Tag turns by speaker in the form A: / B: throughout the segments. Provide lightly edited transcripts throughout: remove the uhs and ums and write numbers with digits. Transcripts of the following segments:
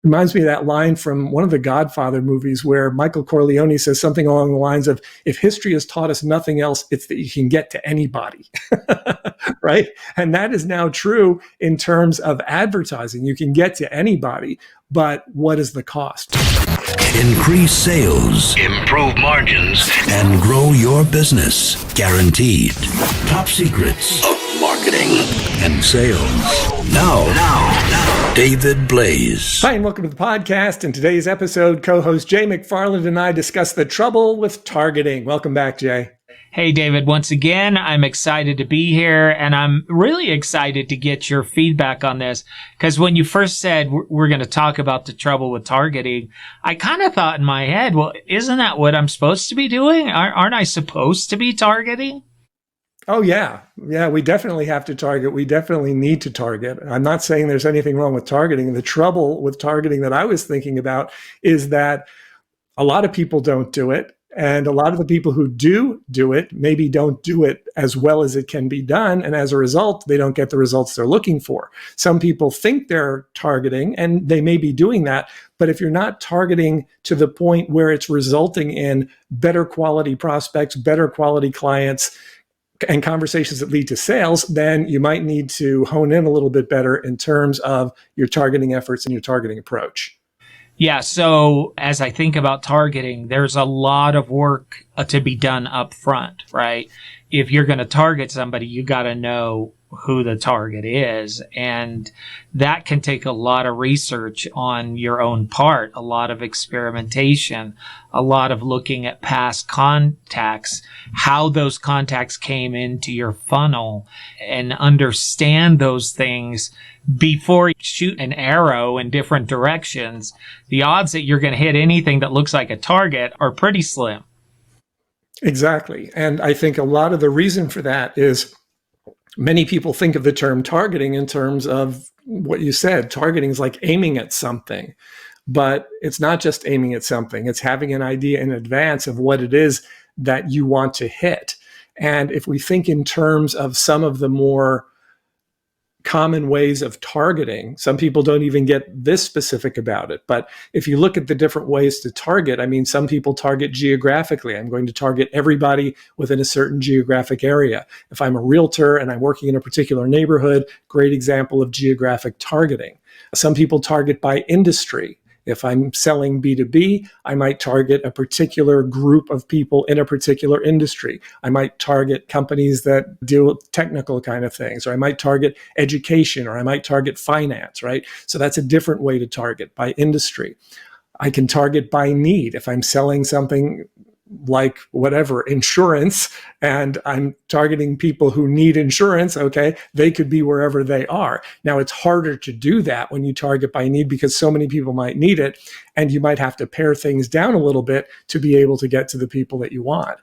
A: Reminds me of that line from one of the Godfather movies where Michael Corleone says something along the lines of, if history has taught us nothing else, it's that you can get to anybody, right? And that is now true in terms of advertising. You can get to anybody, but what is the cost?
B: Increase sales, improve margins, and grow your business. Guaranteed. Top secrets of marketing and sales. Now, David Blaze.
A: Hi, and welcome to the podcast. In today's episode, co-host Jay McFarland and I discuss the trouble with targeting. Welcome back, Jay.
C: Hey, David. Once again, I'm excited to be here, and I'm really excited to get your feedback on this, because when you first said we're going to talk about the trouble with targeting, I kind of thought in my head, well, isn't that what I'm supposed to be doing? Aren't I supposed to be targeting?
A: Oh, yeah. Yeah, we definitely have to target. We definitely need to target. I'm not saying there's anything wrong with targeting. The trouble with targeting that I was thinking about is that a lot of people don't do it. And a lot of the people who do it maybe don't do it as well as it can be done. And as a result, they don't get the results they're looking for. Some people think they're targeting, and they may be doing that. But if you're not targeting to the point where it's resulting in better quality prospects, better quality clients, and conversations that lead to sales, then you might need to hone in a little bit better in terms of your targeting efforts and your targeting approach.
C: Yeah, so as I think about targeting, there's a lot of work to be done up front, right? If you're going to target somebody, you got to know who the target is. And that can take a lot of research on your own part, a lot of experimentation, a lot of looking at past contacts, how those contacts came into your funnel, and understand those things before you shoot an arrow in different directions. The odds that you're going to hit anything that looks like a target are pretty slim.
A: Exactly. And I think a lot of the reason for that is many people think of the term targeting in terms of what you said. Targeting is like aiming at something, but it's not just aiming at something. It's having an idea in advance of what it is that you want to hit. And if we think in terms of some of the more common ways of targeting, some people don't even get this specific about it. But if you look at the different ways to target, I mean, some people target geographically. I'm going to target everybody within a certain geographic area. If I'm a realtor and I'm working in a particular neighborhood, great example of geographic targeting. Some people target by industry. If I'm selling B2B, I might target a particular group of people in a particular industry. I might target companies that deal with technical kind of things, or I might target education, or I might target finance, right? So that's a different way to target by industry. I can target by need. If I'm selling something like whatever, insurance, and I'm targeting people who need insurance, okay, they could be wherever they are. Now, it's harder to do that when you target by need because so many people might need it, and you might have to pare things down a little bit to be able to get to the people that you want.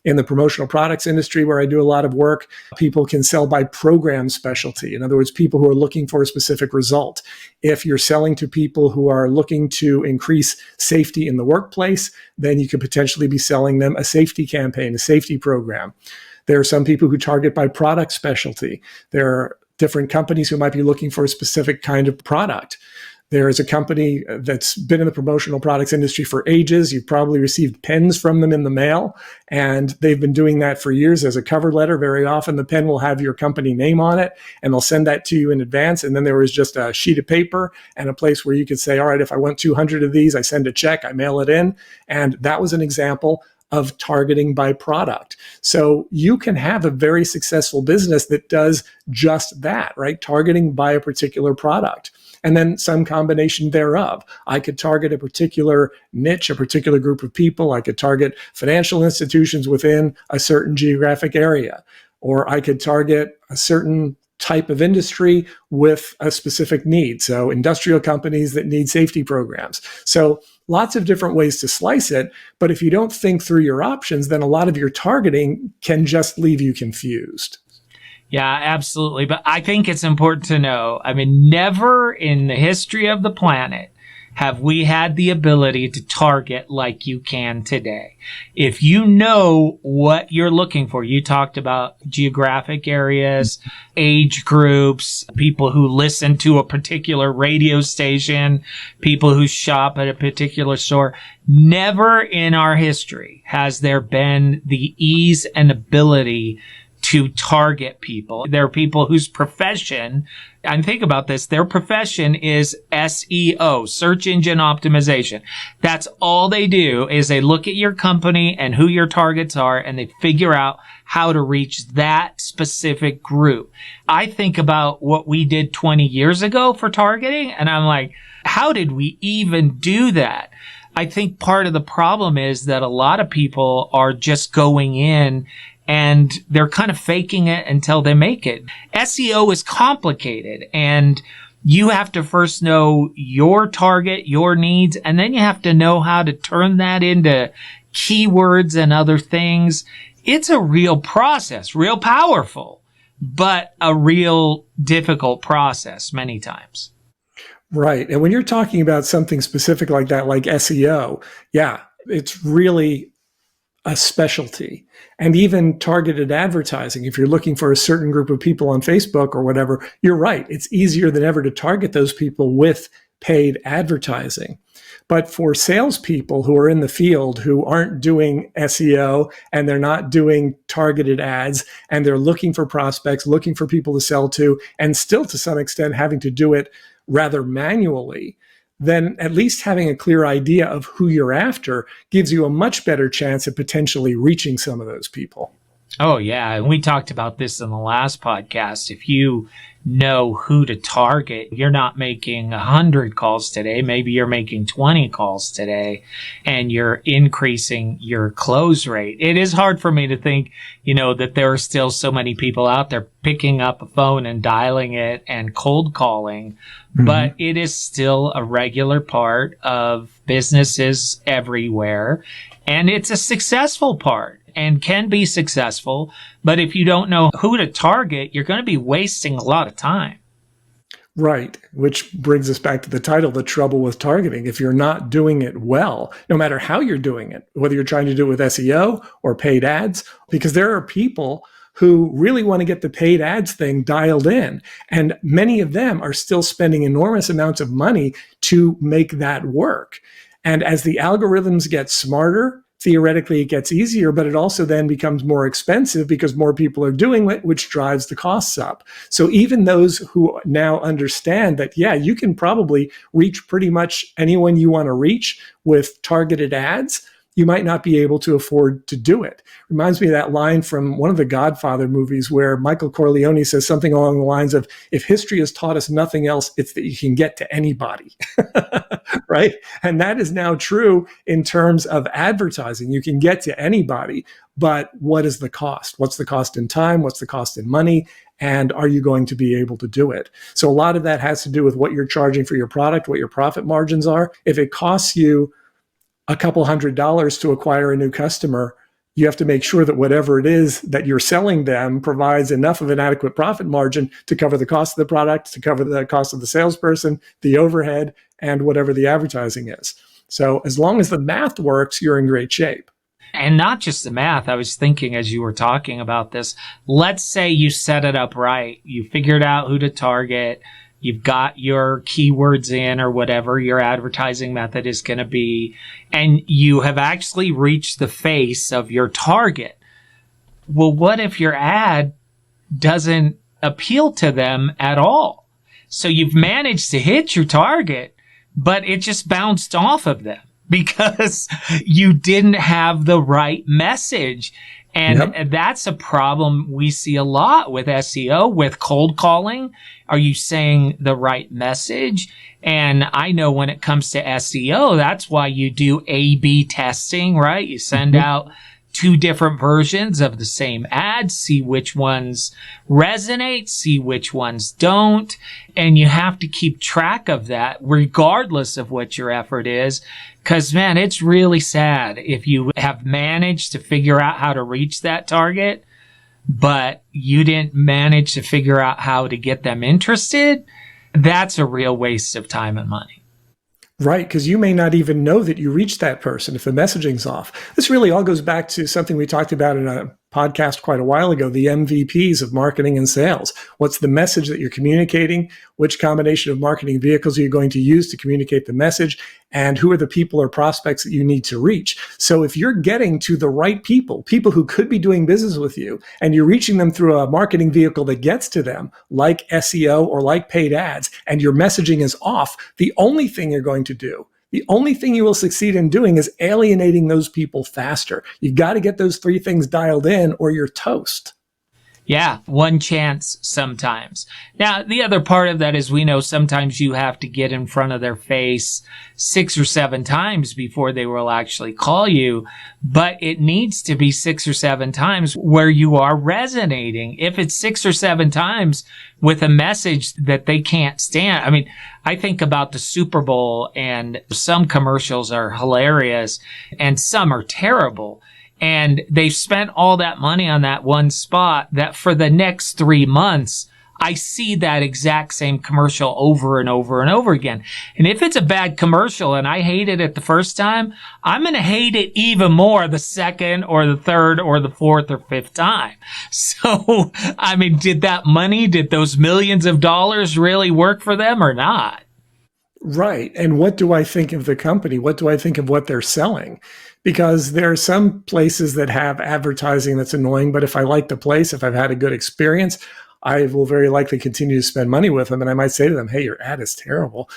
A: In the promotional products industry, where I do a lot of work, people can sell by program specialty. In other words, people who are looking for a specific result. If you're selling to people who are looking to increase safety in the workplace, then you could potentially be selling them a safety campaign, a safety program. There are some people who target by product specialty. There are different companies who might be looking for a specific kind of product. There is a company that's been in the promotional products industry for ages. You've probably received pens from them in the mail, and they've been doing that for years as a cover letter. Very often the pen will have your company name on it, and they'll send that to you in advance. And then there was just a sheet of paper and a place where you could say, all right, if I want 200 of these, I send a check, I mail it in. And that was an example of targeting by product. So you can have a very successful business that does just that, right? Targeting by a particular product. And then some combination thereof. I could target a particular niche, a particular group of people. I could target financial institutions within a certain geographic area, or I could target a certain type of industry with a specific need. So industrial companies that need safety programs. So lots of different ways to slice it. But if you don't think through your options, then a lot of your targeting can just leave you confused.
C: Yeah, absolutely. But I think it's important to know, I mean, never in the history of the planet have we had the ability to target like you can today. If you know what you're looking for, you talked about geographic areas, age groups, people who listen to a particular radio station, people who shop at a particular store. Never in our history has there been the ease and ability to target people. There are people whose profession, and think about this, their profession is SEO, search engine optimization. That's all they do is they look at your company and who your targets are, and they figure out how to reach that specific group. I think about what we did 20 years ago for targeting, and I'm like, how did we even do that? I think part of the problem is that a lot of people are just going in and they're kind of faking it until they make it. SEO is complicated, and you have to first know your target, your needs, and then you have to know how to turn that into keywords and other things. It's a real process, real powerful, but a real difficult process many times.
A: Right. And when you're talking about something specific like that, like SEO, yeah, it's really a specialty. And even targeted advertising, if you're looking for a certain group of people on Facebook or whatever, you're right. It's easier than ever to target those people with paid advertising. But for salespeople who are in the field who aren't doing SEO and they're not doing targeted ads and they're looking for prospects, looking for people to sell to, and still to some extent having to do it rather manually, then at least having a clear idea of who you're after gives you a much better chance of potentially reaching some of those people.
C: Oh, yeah. And we talked about this in the last podcast. If you know who to target, you're not making 100 calls today. Maybe you're making 20 calls today, and you're increasing your close rate. It is hard for me to think, that there are still so many people out there picking up a phone and dialing it and cold calling, but it is still a regular part of businesses everywhere. And it's a successful part and can be successful. But if you don't know who to target, you're going to be wasting a lot of time.
A: Right. Which brings us back to the title, The Trouble with Targeting. If you're not doing it well, no matter how you're doing it, whether you're trying to do it with SEO or paid ads, because there are people who really want to get the paid ads thing dialed in. And many of them are still spending enormous amounts of money to make that work. And as the algorithms get smarter, theoretically, it gets easier, but it also then becomes more expensive because more people are doing it, which drives the costs up. So even those who now understand that, yeah, you can probably reach pretty much anyone you want to reach with targeted ads, you might not be able to afford to do it. Reminds me of that line from one of the Godfather movies where Michael Corleone says something along the lines of, if history has taught us nothing else, it's that you can get to anybody, right? And that is now true in terms of advertising. You can get to anybody, but what is the cost? What's the cost in time? What's the cost in money? And are you going to be able to do it? So a lot of that has to do with what you're charging for your product, what your profit margins are. If it costs you a couple $100s to acquire a new customer, you have to make sure that whatever it is that you're selling them provides enough of an adequate profit margin to cover the cost of the product, to cover the cost of the salesperson, the overhead, and whatever the advertising is. So as long as the math works, you're in great shape.
C: And not just the math. I was thinking as you were talking about this, let's say you set it up right. You figured out who to target. You've got your keywords in or whatever your advertising method is going to be, and you have actually reached the face of your target. Well, what if your ad doesn't appeal to them at all? So you've managed to hit your target, but it just bounced off of them because you didn't have the right message. And that's a problem we see a lot with SEO, with cold calling. Are you saying the right message? And I know when it comes to SEO, that's why you do A/B testing, right? You send out 2 different versions of the same ad, see which ones resonate, see which ones don't. And you have to keep track of that regardless of what your effort is. Because, man, it's really sad if you have managed to figure out how to reach that target, but you didn't manage to figure out how to get them interested. That's a real waste of time and money.
A: Right, because you may not even know that you reached that person if the messaging's off. This really all goes back to something we talked about in a podcast quite a while ago, the MVPs of marketing and sales. What's the message that you're communicating? Which combination of marketing vehicles are you going to use to communicate the message? And who are the people or prospects that you need to reach? So if you're getting to the right people, people who could be doing business with you, and you're reaching them through a marketing vehicle that gets to them, like SEO or like paid ads, and your messaging is off, the only thing you're going to do, the only thing you will succeed in doing is alienating those people faster. You've got to get those three things dialed in or you're toast.
C: Yeah, one chance sometimes. Now, the other part of that is we know sometimes you have to get in front of their face 6 or 7 times before they will actually call you, but it needs to be 6 or 7 times where you are resonating. If it's 6 or 7 times with a message that they can't stand, I mean, I think about the Super Bowl, and some commercials are hilarious and some are terrible. And they've spent all that money on that one spot that for the next 3 months, I see that exact same commercial over and over and over again. And if it's a bad commercial and I hate it at the first time, I'm going to hate it even more the second or the third or the fourth or fifth time. So, I mean, did those millions of dollars really work for them or not?
A: Right. And what do I think of the company? What do I think of what they're selling? Because there are some places that have advertising that's annoying, but if I like the place, if I've had a good experience, I will very likely continue to spend money with them. And I might say to them, hey, your ad is terrible.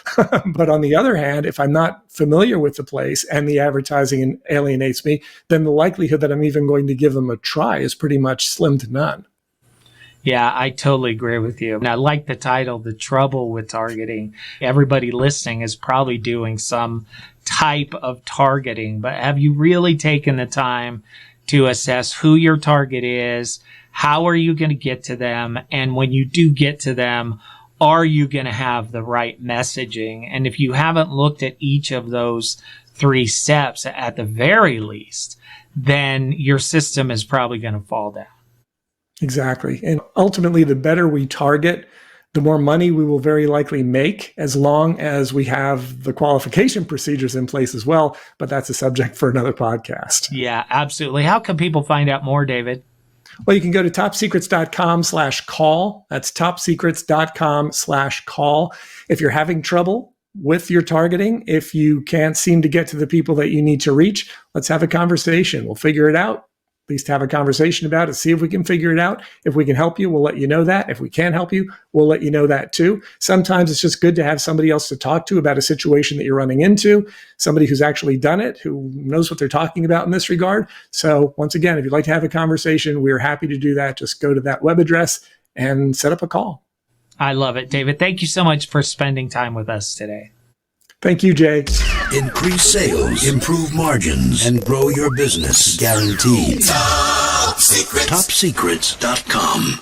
A: But on the other hand, if I'm not familiar with the place and the advertising alienates me, then the likelihood that I'm even going to give them a try is pretty much slim to none.
C: Yeah, I totally agree with you. And I like the title, The Trouble with Targeting. Everybody listening is probably doing some type of targeting, but have you really taken the time to assess who your target is? How are you going to get to them? And when you do get to them, are you going to have the right messaging? And if you haven't looked at each of those 3 steps at the very least, then your system is probably going to fall down.
A: Exactly. And ultimately, the better we target, the more money we will very likely make, as long as we have the qualification procedures in place as well. But that's a subject for another podcast.
C: Yeah, absolutely. How can people find out more, David?
A: Well, you can go to topsecrets.com/call. That's topsecrets.com/call. If you're having trouble with your targeting, if you can't seem to get to the people that you need to reach, let's have a conversation. We'll figure it out. At least have a conversation about it, see if we can figure it out. If we can help you, we'll let you know that. If we can't help you, we'll let you know that too. Sometimes it's just good to have somebody else to talk to about a situation that you're running into, somebody who's actually done it, who knows what they're talking about in this regard. So once again, if you'd like to have a conversation, we're happy to do that. Just go to that web address and set up a call.
C: I love it, David. Thank you so much for spending time with us today.
A: Thank you, Jay.
B: Increase sales, improve margins, and grow your business. Guaranteed. Top Secrets. TopSecrets.com.